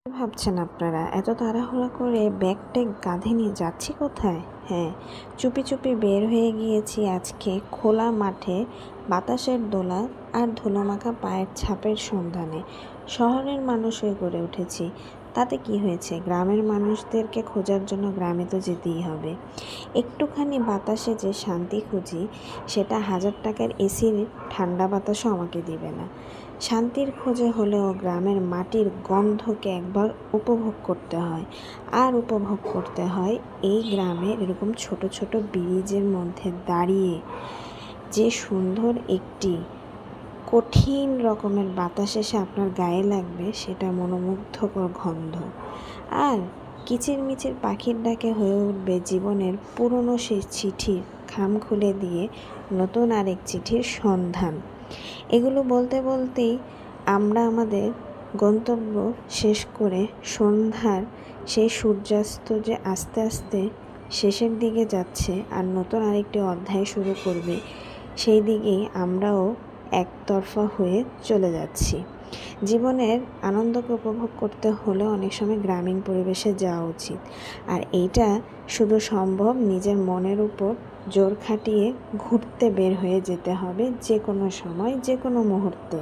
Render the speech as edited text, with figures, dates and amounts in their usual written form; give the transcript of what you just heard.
ভাবছেন আপনারা এত তাড়াহুড়া করে ব্যাগ ট্যাগ কাঁধে নিয়ে যাচ্ছি কোথায়? হ্যাঁ, চুপি চুপি বের হয়ে গিয়েছি আজকে খোলা মাঠে বাতাসের দোলা আর ধুলোমাখা পায়ের ছাপের সন্ধানে। শহরের মানুষ হয়ে গড়ে উঠেছি, তাতে কি হয়েছে? গ্রামের মানুষদেরকে খোঁজার জন্য গ্রামে তো যেতেই হবে। একটুখানি বাতাসে যে শান্তি খুঁজি, সেটা 1000 টাকার এসির ঠান্ডা বাতাসও আমাকে দিবে না। শান্তির খোঁজে হলেও গ্রামের মাটির গন্ধকে একবার উপভোগ করতে হয়। আর উপভোগ করতে হয় এই গ্রামের এরকম ছোট ছোট ব্রিজের মধ্যে দাঁড়িয়ে যে সুন্দর একটি কঠিন রকমের বাতাস এসে আপনার গায়ে লাগবে, সেটা মনোমুগ্ধকর গন্ধ। আর কিচিরমিচির পাখির ডাকে হয়ে উঠবে জীবনের পুরনো সেই চিঠির খাম খুলে দিয়ে নতুন আরেক চিঠির সন্ধান। এগুলো বলতে বলতেই আমরা আমাদের গন্তব্য শেষ করে সন্ধ্যার সেই সূর্যাস্ত যে আস্তে আস্তে শেষের দিকে যাচ্ছে আর নতুন আরেকটি অধ্যায় শুরু করবে, সেই দিকেই আমরাও একতরফা হয়ে চলে যাচ্ছি। জীবনের আনন্দকে উপভোগ করতে হলে অনেক সময় গ্রামীণ পরিবেশে যাওয়া উচিত। আর এইটা শুধু সম্ভব নিজের মনের উপর জোর খাটিয়ে ঘুরতে বের হয়ে যেতে হবে, যে কোনো সময় যে কোনো মুহূর্তে।